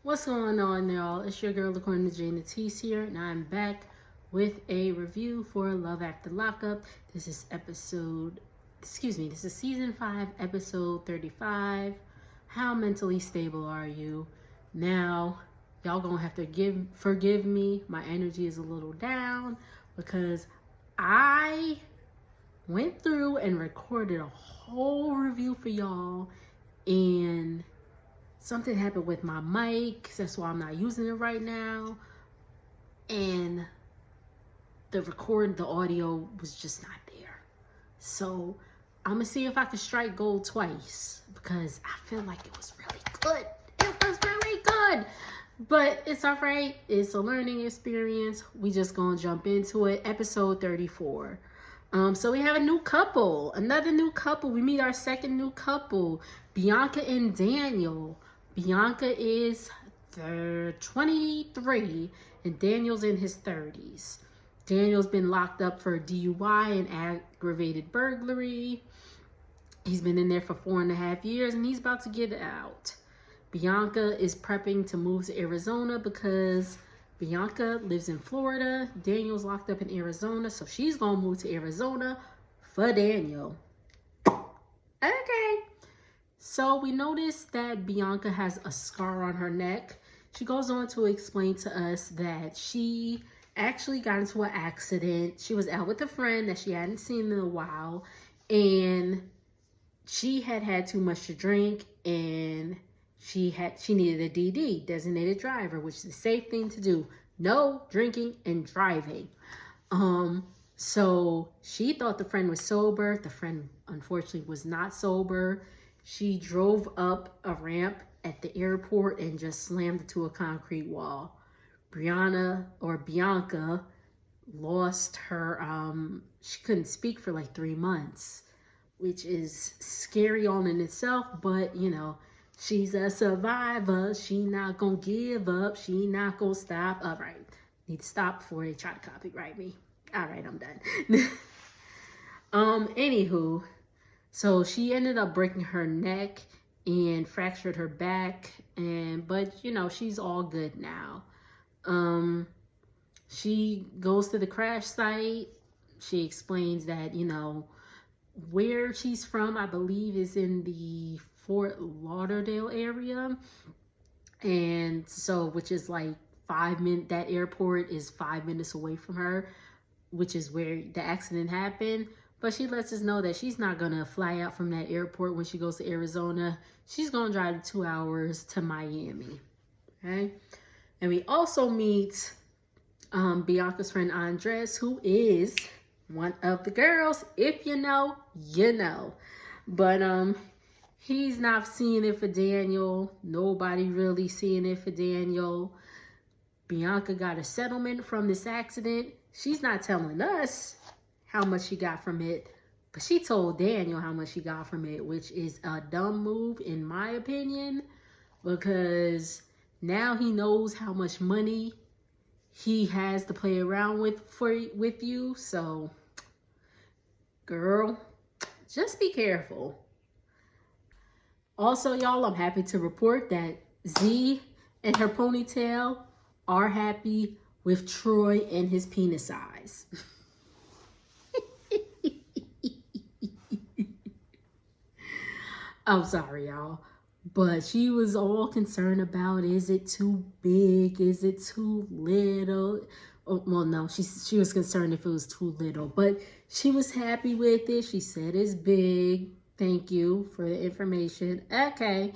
What's going on, y'all? It's your girl, according to Jana T's here, and I'm back with a review for Love After Lockup. This is season 5, episode 35. How mentally stable are you? Now, y'all gonna have to forgive me. My energy is a little down because I went through and recorded a whole review for y'all, and something happened with my mic. That's why I'm not using it right now. And the audio was just not there. So I'm gonna see if I can strike gold twice because I feel like it was really good. It was really good. But it's all right. It's a learning experience. We just gonna jump into it. Episode 34. So we have another new couple. We meet our second new couple, Bianca and Daniel. Bianca is 23 and Daniel's in his 30s. Daniel's been locked up for DUI and aggravated burglary. He's been in there for 4.5 years and he's about to get out. Bianca is prepping to move to Arizona because Bianca lives in Florida. Daniel's locked up in Arizona, so she's gonna move to Arizona for Daniel. Okay. So we noticed that Bianca has a scar on her neck. She goes on to explain to us that she actually got into an accident. She was out with a friend that she hadn't seen in a while, and she had too much to drink, and she needed a DD, designated driver, which is the safe thing to do. No drinking and driving. So she thought the friend was sober. The friend unfortunately was not sober. She drove up a ramp at the airport and just slammed into a concrete wall. Bianca lost her, she couldn't speak for like 3 months, which is scary on in itself, but you know, she's a survivor. She not gonna give up. She not gonna stop. All right, need to stop before they try to copyright me. All right, I'm done. Anywho, so she ended up breaking her neck and fractured her back, but you know, she's all good now. She goes to the crash site. She explains that, you know, where she's from, I believe, is in the Fort Lauderdale area, and so, which is like 5 minutes, that airport is 5 minutes away from her, which is where the accident happened. But she lets us know that she's not gonna fly out from that airport when she goes to Arizona. She's gonna drive 2 hours to Miami. Okay, and we also meet Bianca's friend Andres, who is one of the girls. If you know, you know. But he's not seeing it for Daniel. Nobody really seeing it for Daniel. Bianca got a settlement from this accident. She's not telling us how much she got from it, but she told Daniel how much she got from it, which is a dumb move in my opinion, because now he knows how much money he has to play around with you. So, girl, just be careful. Also, y'all, I'm happy to report that Z and her ponytail are happy with Troy and his penis size. I'm sorry, y'all, but she was all concerned about, is it too big? Is it too little? Oh, well, no, she was concerned if it was too little, but she was happy with it. She said it's big. Thank you for the information. Okay.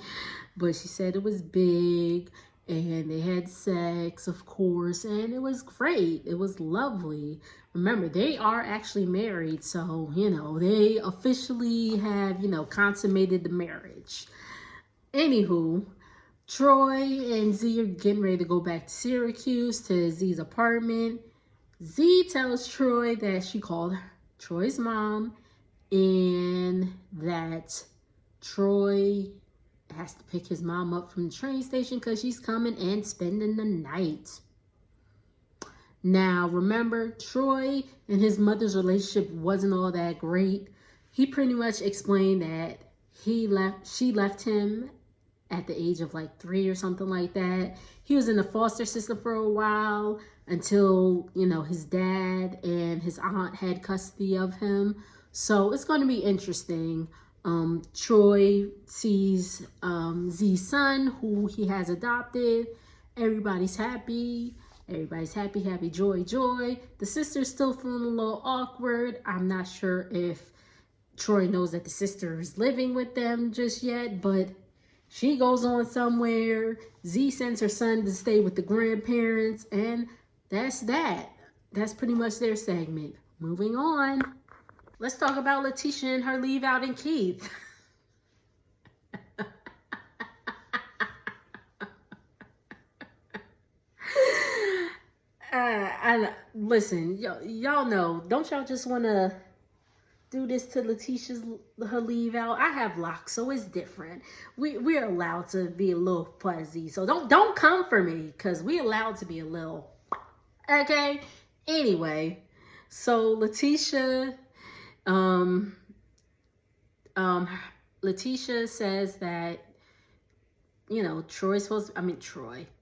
But she said it was big, and they had sex, of course, and it was great. It was lovely. Remember, they are actually married, so, you know, they officially have, you know, consummated the marriage. Anywho, Troy and Z are getting ready to go back to Syracuse to Z's apartment. Z tells Troy that she called Troy's mom and that Troy has to pick his mom up from the train station because she's coming and spending the night. Now, remember, Troy and his mother's relationship wasn't all that great. He pretty much explained that she left him at the age of like 3 or something like that. He was in the foster system for a while until, you know, his dad and his aunt had custody of him. So it's going to be interesting. Troy sees Z's son, who he has adopted. Everybody's happy. Everybody's happy, happy, joy, joy. The sister's still feeling a little awkward. I'm not sure if Troy knows that the sister is living with them just yet, but she goes on somewhere. Z sends her son to stay with the grandparents, and that's that. That's pretty much their segment. Moving on. Let's talk about Letitia and her leave out in Keith. Listen, y'all know, don't y'all just want to do this to Letitia's her leave out? I have locks, so it's different. We're allowed to be a little fuzzy, so don't come for me, because we're allowed to be a little, okay? Anyway, so Letitia says that, you know, Troy,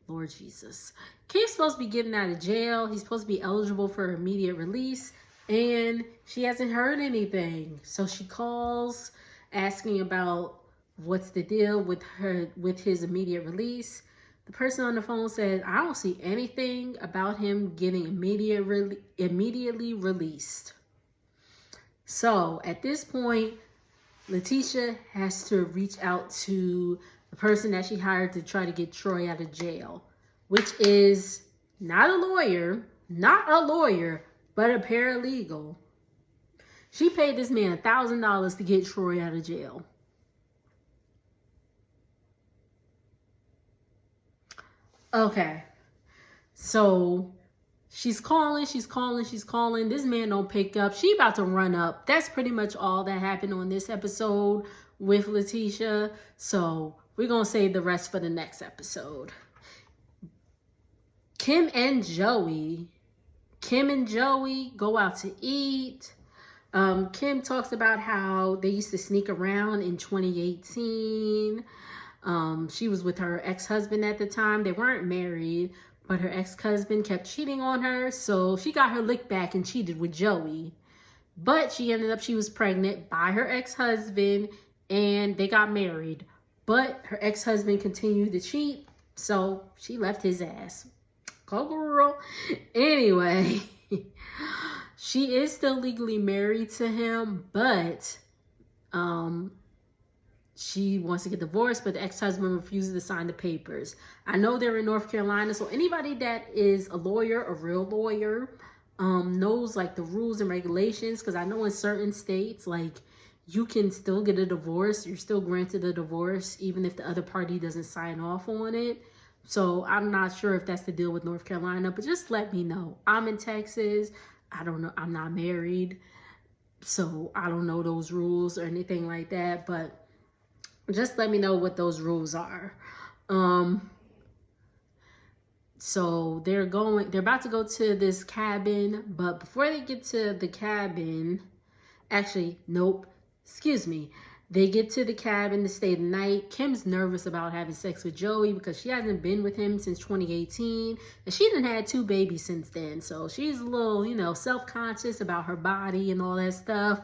Lord Jesus. Keith's supposed to be getting out of jail. He's supposed to be eligible for immediate release, and she hasn't heard anything. So she calls asking about what's the deal with his immediate release. The person on the phone says, I don't see anything about him getting immediately released. So at this point, Letitia has to reach out to the person that she hired to try to get Troy out of jail, which is not a lawyer, but a paralegal. She paid this man $1,000 to get Troy out of jail. Okay, so she's calling. This man don't pick up. She about to run up. That's pretty much all that happened on this episode with Letitia. So we're going to save the rest for the next episode. Kim and Joey go out to eat. Kim talks about how they used to sneak around in 2018. She was with her ex-husband at the time. They weren't married, but her ex-husband kept cheating on her. So she got her lick back and cheated with Joey. But she was pregnant by her ex-husband, and they got married. But her ex-husband continued to cheat, so she left his ass. Go girl. Anyway, she is still legally married to him, but she wants to get divorced, but the ex-husband refuses to sign the papers. I know they're in North Carolina, so anybody that is a lawyer, a real lawyer, knows like the rules and regulations, because I know in certain states, like, you can still get a divorce. You're still granted a divorce, even if the other party doesn't sign off on it. So I'm not sure if that's the deal with North Carolina, but just let me know. I'm in Texas. I don't know. I'm not married, so I don't know those rules or anything like that, but just let me know what those rules are. So they're about to go to this cabin, but before they get to the cabin, actually, nope, excuse me. They get to the cabin to stay the night. Kim's nervous about having sex with Joey because she hasn't been with him since 2018. And she done had 2 babies since then. So she's a little, you know, self-conscious about her body and all that stuff.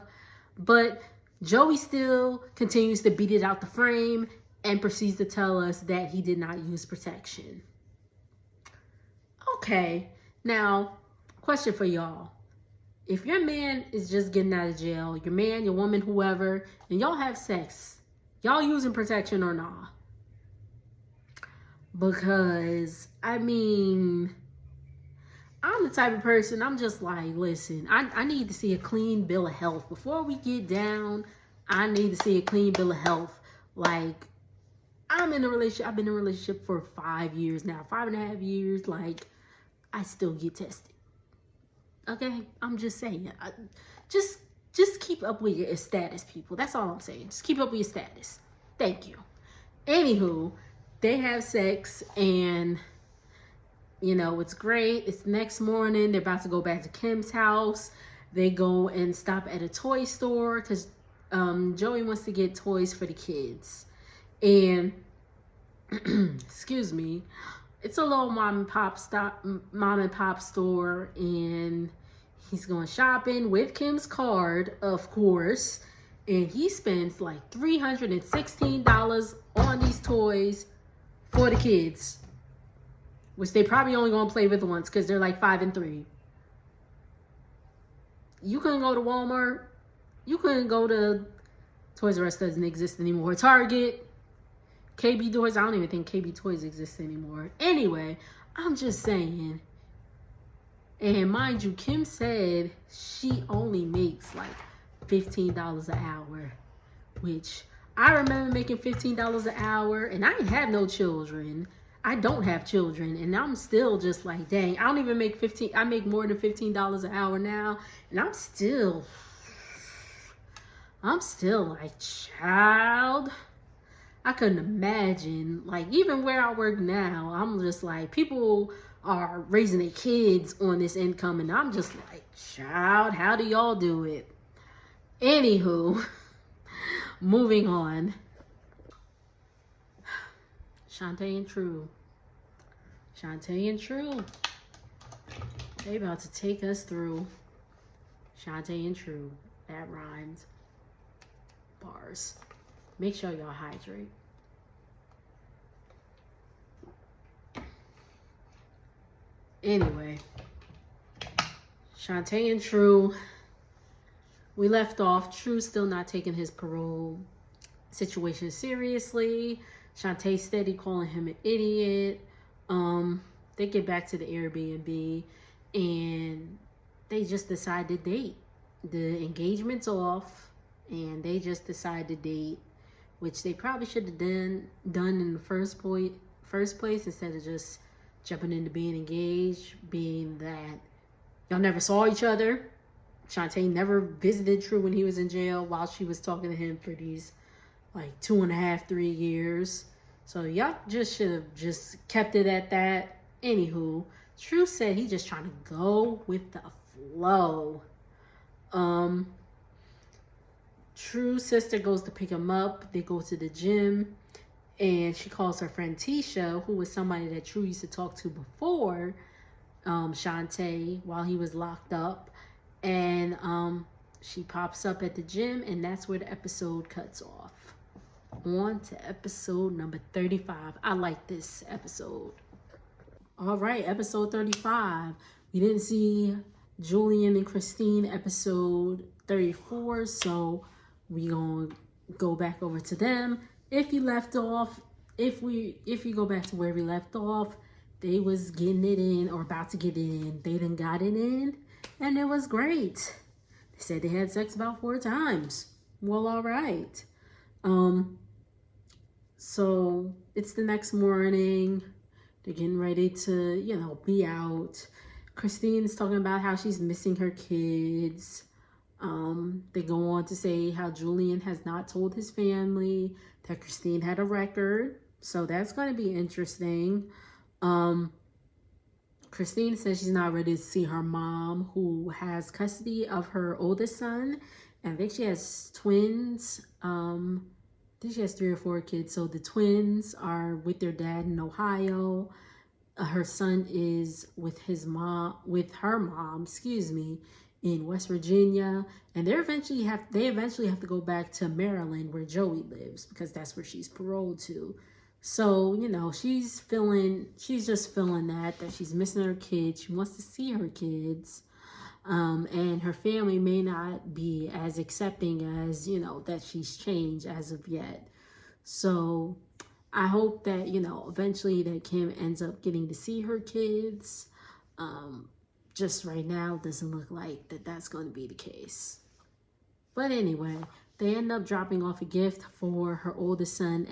But Joey still continues to beat it out the frame and proceeds to tell us that he did not use protection. Okay, now, question for y'all. If your man is just getting out of jail, your man, your woman, whoever, and y'all have sex, y'all using protection or not? Because, I mean, I'm the type of person, I'm just like, listen, I need to see a clean bill of health. Before we get down, I need to see a clean bill of health. Like, I'm in a relationship, I've been in a relationship for 5 years now, 5.5 years, like, I still get tested. Okay, I'm just saying, just keep up with your status, people. That's all I'm saying. Just keep up with your status. Thank you. Anywho, they have sex and, you know, it's great. It's the next morning. They're about to go back to Kim's house. They go and stop at a toy store because Joey wants to get toys for the kids. And excuse me. It's a little mom and pop store, and he's going shopping with Kim's card, of course, and he spends like $316 on these toys for the kids, which they probably only gonna play with once because they're like 5 and 3. You couldn't go to Walmart. You couldn't go to Toys R Us, doesn't exist anymore. Target, KB Toys. I don't even think KB Toys exists anymore. Anyway, I'm just saying. And mind you, Kim said she only makes like $15 an hour, which I remember making $15 an hour, and I ain't have no children. I don't have children, and I'm still just like, dang, I don't even make 15. I make more than $15 an hour now, and I'm still like, child, I couldn't imagine. Like, even where I work now, I'm just like, people are raising their kids on this income, and I'm just like, child, how do y'all do it? Anywho, moving on. Shantae and True. Shantae and True. They about to take us through. Shantae and True. That rhymes. Bars. Make sure y'all hydrate. Anyway, Shantae and True. We left off. True still not taking his parole situation seriously. Shantae steady calling him an idiot. They get back to the Airbnb and they just decide to date. The engagement's off and they just decide to date, which they probably should have done in the first place instead of just jumping into being engaged, being that y'all never saw each other. Shantae never visited True when he was in jail while she was talking to him for these like 2.5, 3 years. So y'all just should have just kept it at that. Anywho, True said he just trying to go with the flow. True's sister goes to pick him up. They go to the gym, and she calls her friend Tisha, who was somebody that True used to talk to before Shantae while he was locked up. And she pops up at the gym, and that's where the episode cuts off. On to episode number 35. I like this episode. All right, episode 35. We didn't see Julian and Christine episode 34, so we gonna go back over to them. If you left off, if you go back to where we left off, they was getting it in or about to get it in. They done got it in, and it was great. They said they had sex about 4 times. Well, all right. So it's the next morning. They're getting ready to, be out. Christine's talking about how she's missing her kids. They go on to say how Julian has not told his family that Christine had a record. So that's going to be interesting. Christine says she's not ready to see her mom, who has custody of her oldest son. And I think she has twins. I think she has 3 or 4 kids. So the twins are with their dad in Ohio. Her son is with her mom, in West Virginia. And they eventually have to go back to Maryland where Joey lives, because that's where she's paroled to. So, she's just feeling that she's missing her kids. She wants to see her kids. And her family may not be as accepting as, that she's changed as of yet. So I hope that, eventually that Kim ends up getting to see her kids. Just right now, doesn't look like that's going to be the case. But anyway, they end up dropping off a gift for her oldest son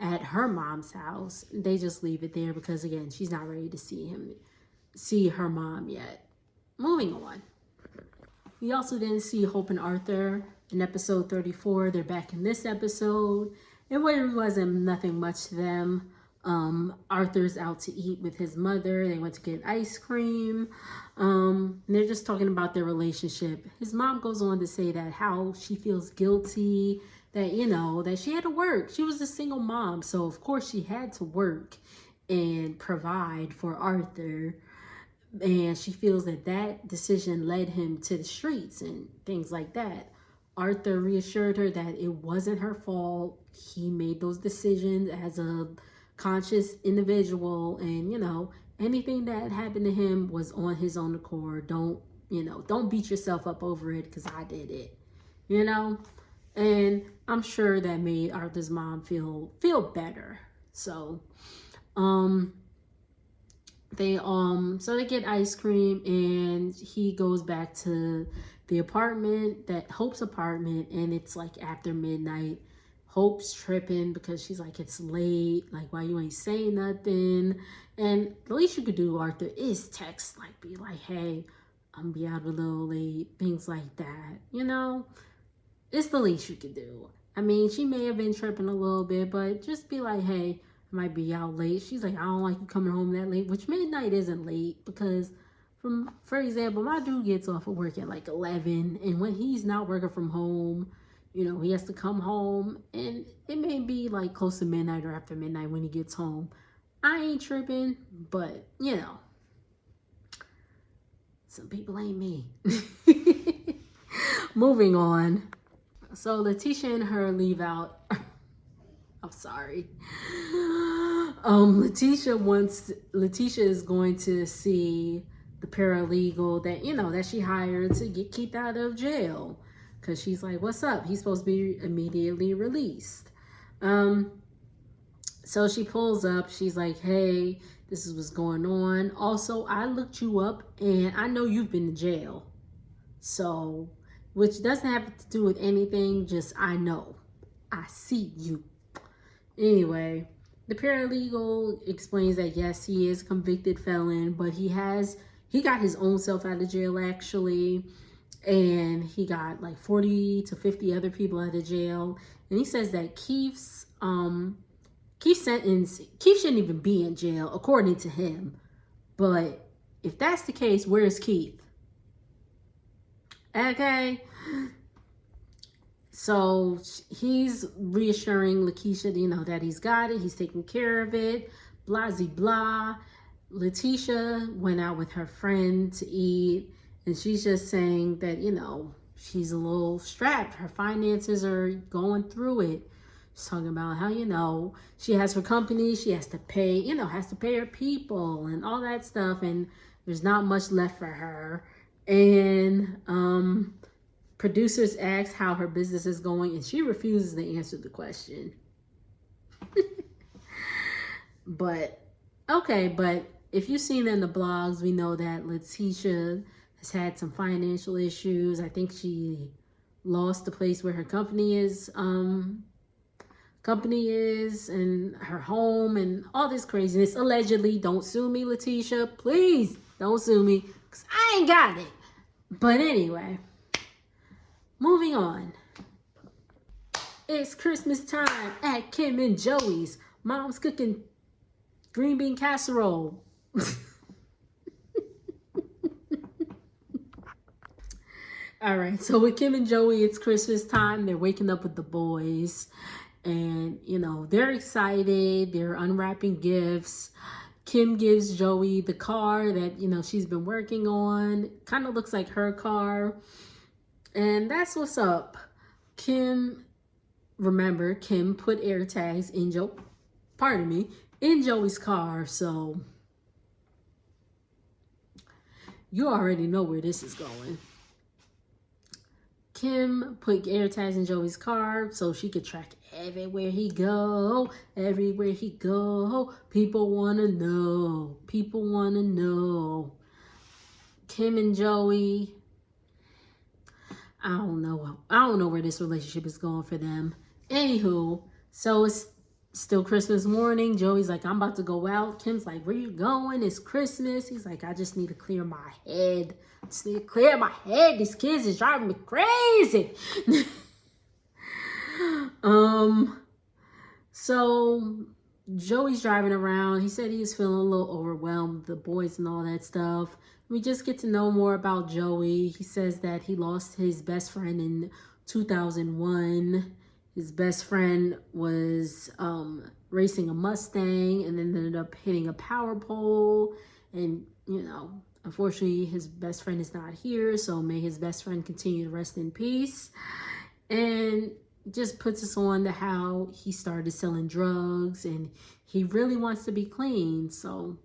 at her mom's house. They just leave it there because, again, she's not ready to see her mom yet. Moving on. We also didn't see Hope and Arthur in episode 34. They're back in this episode. It really wasn't nothing much to them. Arthur's out to eat with his mother. They went to get ice cream. And they're just talking about their relationship. His mom goes on to say that how she feels guilty that, that she had to work. She was a single mom, so of course she had to work and provide for Arthur. And she feels that that decision led him to the streets and things like that. Arthur reassured her that it wasn't her fault. He made those decisions as a conscious individual, and anything that happened to him was on his own accord. Don't beat yourself up over it because I did it. And I'm sure that made Arthur's mom feel better. So they get ice cream, and he goes back to the apartment, that Hope's apartment, and it's like after midnight. Hope's tripping because she's like, it's late, like, why you ain't saying nothing? And the least you could do, Arthur, is text, like, be like, hey, I'm gonna be out a little late, things like that. It's the least you could do. I mean, she may have been tripping a little bit, but just be like, hey, I might be out late. She's like, I don't like you coming home that late, which midnight isn't late, because for example, my dude gets off of work at like 11, and when he's not working from home, he has to come home, and it may be like close to midnight or after midnight when he gets home. I ain't tripping, but some people ain't me. Moving on. So Letitia and her leave out. I'm sorry. Letitia is going to see the paralegal that she hired to get kicked out of jail, because she's like, what's up? He's supposed to be immediately released. So she pulls up. She's like, hey, this is what's going on. Also, I looked you up, and I know you've been to jail. So, which doesn't have to do with anything, just I know. I see you. Anyway, the paralegal explains that yes, he is a convicted felon, but he got his own self out of jail, actually. And he got like 40 to 50 other people out of jail. And he says that Keith's sentence, Keith shouldn't even be in jail, according to him. But if that's the case, where's Keith? Okay. So he's reassuring Lakeisha, that he's got it. He's taking care of it. Blah, blah. Letitia went out with her friend to eat. And she's just saying that, she's a little strapped. Her finances are going through it. She's talking about how, she has her company. She has to pay, her people and all that stuff. And there's not much left for her. And producers ask how her business is going, and she refuses to answer the question. But if you've seen in the blogs, we know that Letitia has had some financial issues. I think she lost the place where her company is, and her home, and all this craziness. Allegedly, don't sue me, Letitia. Please don't sue me, because I ain't got it. But anyway, moving on. It's Christmas time at Kim and Joey's. Mom's cooking green bean casserole. All right, so with Kim and Joey, it's Christmas time. They're waking up with the boys, and they're excited. They're unwrapping gifts. Kim gives Joey the car that she's been working on. Kind of looks like her car, and that's what's up. Kim put air tags in Joey's car, so you already know where this is going. Kim put air tags in Joey's car so she could track everywhere he go. Everywhere he go. People want to know. People want to know. Kim and Joey, I don't know where this relationship is going for them. Anywho, so it's still Christmas morning. Joey's like, I'm about to go out. Kim's like, where you going? It's Christmas. He's like, I just need to clear my head. These kids is driving me crazy. So Joey's driving around. He said he was feeling a little overwhelmed with the boys and all that stuff. We just get to know more about Joey. He says that he lost his best friend in 2001. His best friend was racing a Mustang and then ended up hitting a power pole. And, you know, unfortunately, his best friend is not here. So may his best friend continue to rest in peace. And just puts us on to how he started selling drugs and he really wants to be clean. So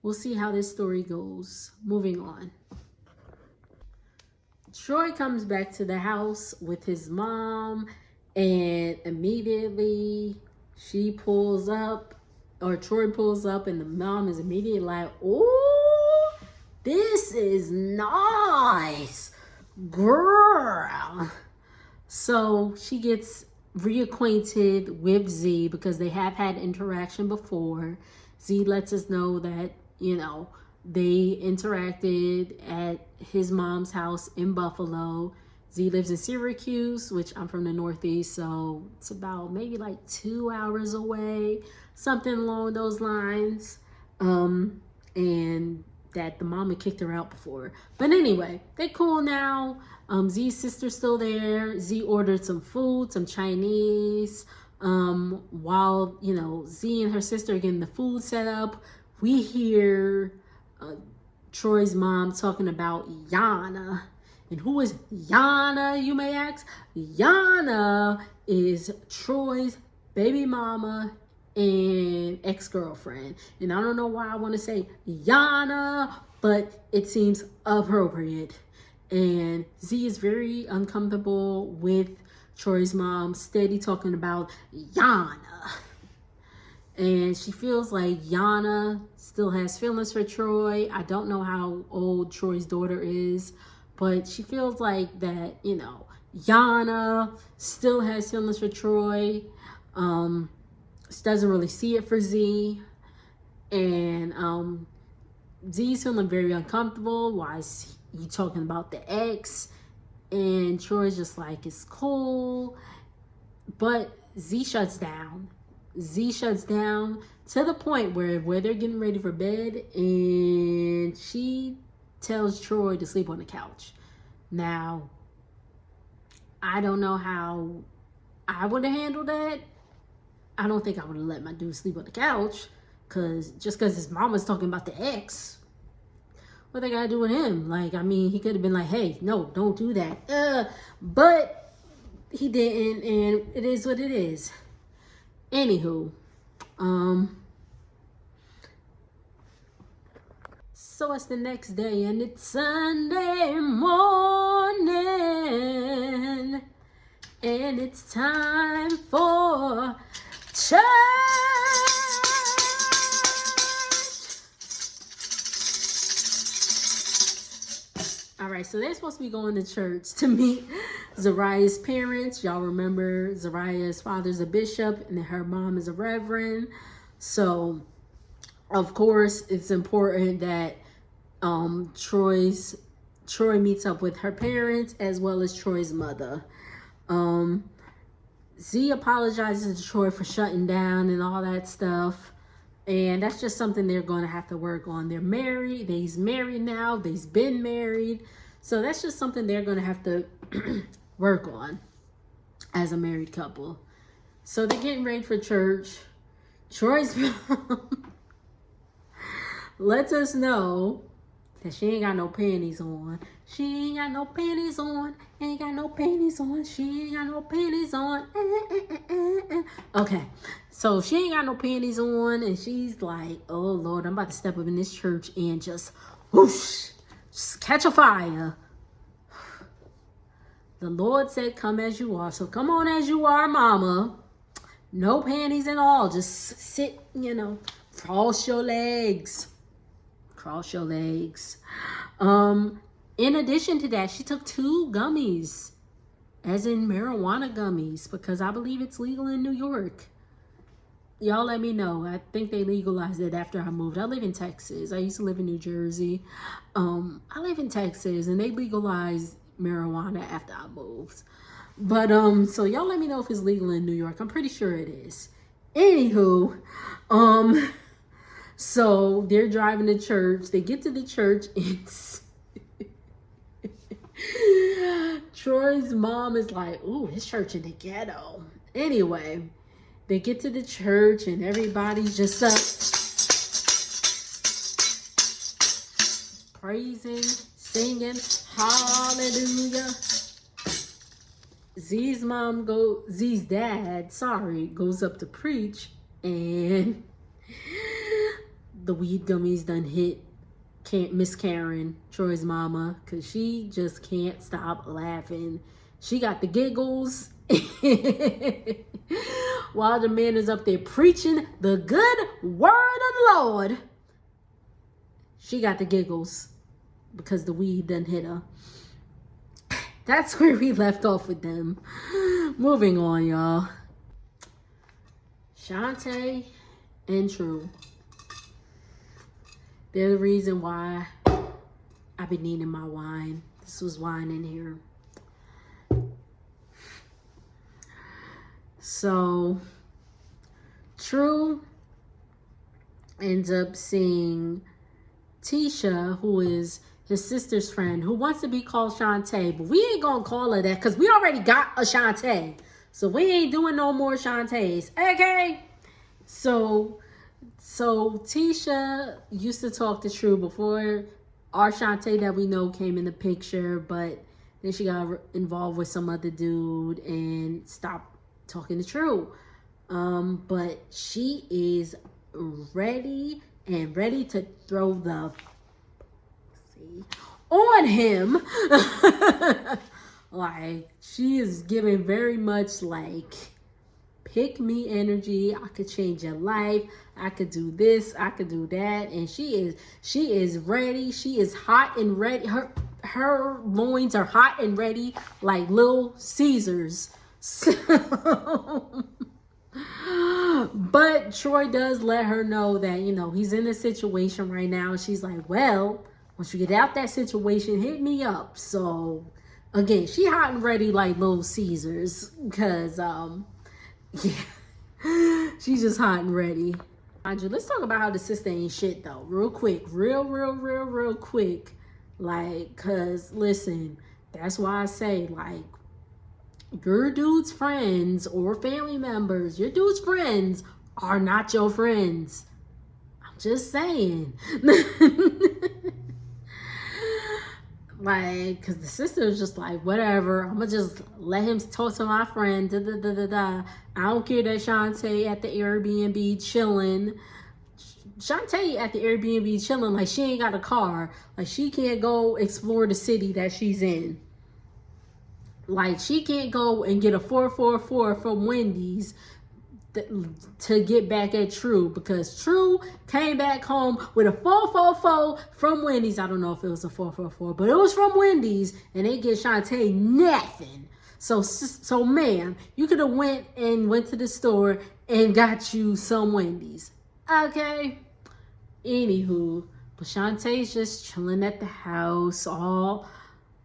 we'll see how this story goes. Moving on. Troy comes back to the house with his mom, and immediately she pulls up, or Troy pulls up, and the mom is immediately like, "Oh, this is nice, girl." So she gets reacquainted with Z because they have had interaction before. Z lets us know that, you know, they interacted at his mom's house in Buffalo. Z lives in Syracuse, which I'm from the Northeast, so it's about maybe like 2 hours away, something along those lines. And that the mama kicked her out before. But anyway, they cool now. Z's sister's still there. Z ordered some food, some Chinese. While, you know, Z and her sister are getting the food set up, we hear Troy's mom talking about Yana. And who is Yana, you may ask? Yana is Troy's baby mama and ex-girlfriend. And I don't know why I want to say Yana, but it seems appropriate. And Z is very uncomfortable with Troy's mom steady talking about Yana. And she feels like Yana still has feelings for Troy. I don't know how old Troy's daughter is, but she feels like that, you know, Yana still has feelings for Troy. She doesn't really see it for Z. And Z's feeling very uncomfortable. Why is he talking about the ex? And Troy's just like, it's cool. But Z shuts down. Z shuts down to the point where they're getting ready for bed, and she tells Troy to sleep on the couch. Now, I don't know how I would have handled that. I don't think I would have let my dude sleep on the couch, just because his mama's talking about the ex. What they gotta do with him? Like, I mean, he could have been like, hey, no, don't do that. But he didn't, and it is what it is. Anywho, so it's the next day and it's Sunday morning and it's time for church. All right, so they're supposed to be going to church to meet Zariah's parents. Y'all remember Zariah's father's a bishop and her mom is a reverend. So, of course, it's important that Troy meets up with her parents as well as Troy's mother. Z apologizes to Troy for shutting down and all that stuff. And that's just something they're going to have to work on. They're married. He's married now. They've been married. So that's just something they're going to have to work on as a married couple. So they're getting ready for church. Troy's mom lets us know that she ain't got no panties on. She ain't got no panties on. Ain't got no panties on. She ain't got no panties on. Okay. So she ain't got no panties on, and she's like, oh, Lord, I'm about to step up in this church and just whoosh, just catch a fire. The Lord said, come as you are. So come on as you are, mama. No panties and all. Just sit, cross your legs. Cross your legs. In addition to that, she took 2 gummies, as in marijuana gummies, because I believe it's legal in New York. Y'all let me know. I think they legalized it after I moved. I live in Texas. I used to live in New Jersey. I live in Texas, and they legalized marijuana after I moved. But so y'all let me know if it's legal in New York. I'm pretty sure it is. Anywho, so they're driving to church. They get to the church, and Troy's mom is like, ooh, this church in the ghetto. Anyway, they get to the church and everybody's just up praising, singing, hallelujah. Z's dad, goes up to preach, and the weed gummies done hit Miss Karen, Troy's mama, because she just can't stop laughing. She got the giggles while the man is up there preaching the good word of the Lord. She got the giggles because the weed done hit her. That's where we left off with them. Moving on, y'all. Shantae and True. They're the reason why I've been needing my wine. This was wine in here. So, True ends up seeing Tisha, who is his sister's friend, who wants to be called Shantae, but we ain't gonna call her that because we already got a Shantae. So we ain't doing no more Shantaes, okay? So Tisha used to talk to True before our Shantae that we know came in the picture, but then she got involved with some other dude and stopped talking to True. But she is ready to throw the on him. Like, she is giving very much like pick me energy. I could change your life. I could do this. I could do that. And she is ready. She is hot and ready. Her loins are hot and ready like Little Caesars. But Troy does let her know that, he's in a situation right now. She's like, well, once you get out that situation, hit me up. So again, she hot and ready like Little Caesars because she's just hot and ready. Andrew, let's talk about how the sister ain't shit though, real quick, real quick. Like, cause listen, that's why I say, like, your dude's friends or family members, your dude's friends are not your friends. I'm just saying. Like, cause the sister was just like, whatever, I'm gonna just let him talk to my friend. I don't care that Shantae at the Airbnb chilling. Shantae at the Airbnb chilling like she ain't got a car. Like, she can't go explore the city that she's in. Like, she can't go and get a 444 from Wendy's to get back at True, because True came back home with a 444 from Wendy's. I don't know if it was a 444, but it was from Wendy's, and they get Shantae nothing. So ma'am, you could have went to the store and got you some Wendy's. Okay? Anywho, but Shantae's just chilling at the house, all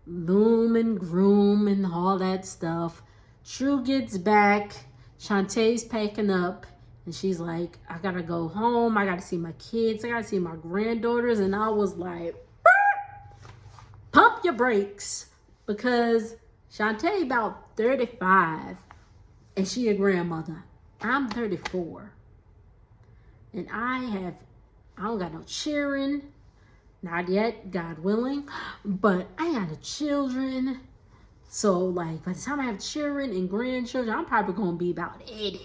loom and groom and all that stuff. True gets back. Shantae's packing up, and she's like, I gotta go home. I gotta see my kids. I gotta see my granddaughters. And I was like, pump your brakes, because Shantae about 35, and she a grandmother. I'm 34, and I don't got no children. Not yet, God willing, but I got no children. So, like, by the time I have children and grandchildren, I'm probably going to be about 80.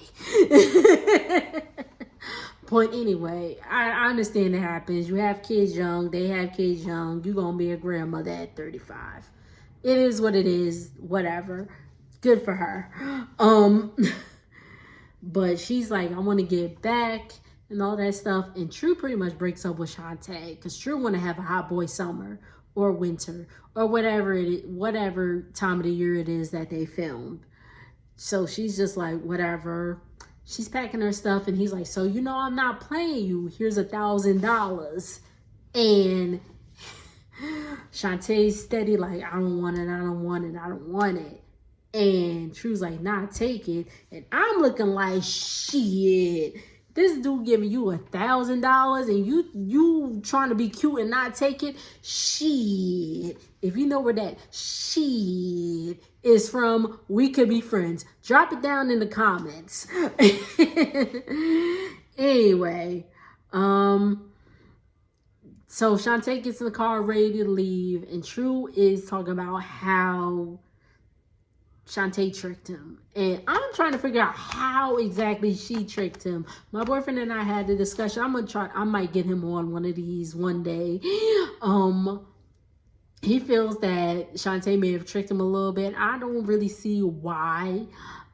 But anyway, I understand it happens. You have kids young. They have kids young. You're going to be a grandmother at 35. It is what it is. Whatever. Good for her. But she's like, I want to get back and all that stuff. And True pretty much breaks up with Shantae, because True want to have a hot boy summer or winter or whatever time of the year it is that they filmed. So she's just like, whatever. She's packing her stuff, and he's like, so I'm not playing you. Here's $1,000. And Shantae's steady like, I don't want it. And True's like, nah, take it. And I'm looking like, shit. This dude giving you $1,000 and you trying to be cute and not take it? Shit. If you know where that shit is from We Could Be Friends. Drop it down in the comments. Anyway, so Shantae gets in the car ready to leave, and True is talking about how Shantae tricked him. And I'm trying to figure out how exactly she tricked him. My boyfriend and I had a discussion. I might get him on one of these one day. He feels that Shantae may have tricked him a little bit. I don't really see why.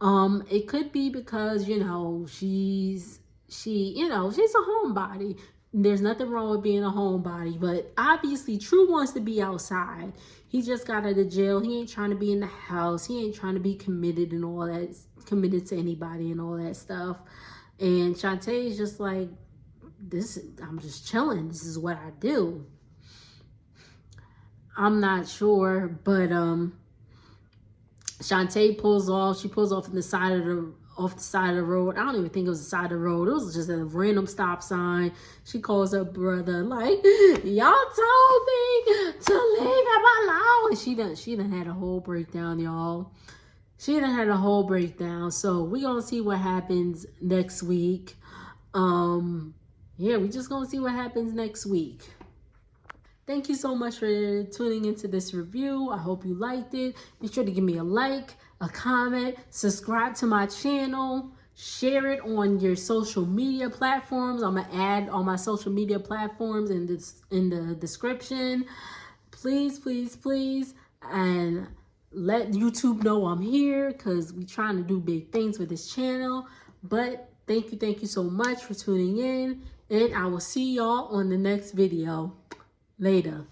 It could be because, you know, she's a homebody. There's nothing wrong with being a homebody, but obviously True wants to be outside. He just got out of jail. He ain't trying to be in the house. He ain't trying to be committed and all that, committed to anybody and all that stuff. And Shantae is just like, I'm just chilling. This is what I do. I'm not sure, but Shantae pulls off. She pulls off on the side of the road. I don't even think it was the side of the road. It was just a random stop sign. She calls her brother like, y'all told me to leave him alone. And she done had a whole breakdown, y'all. She done had a whole breakdown. So we gonna see what happens next week. Yeah, we just gonna see what happens next week. Thank you so much for tuning into this review. I hope you liked it. Be sure to give me a like, a comment, subscribe to my channel, share it on your social media platforms. I'm gonna add all my social media platforms in the description. Please, please, please, and let YouTube know I'm here, because we're trying to do big things with this channel. But thank you so much for tuning in, and I will see y'all on the next video. Later.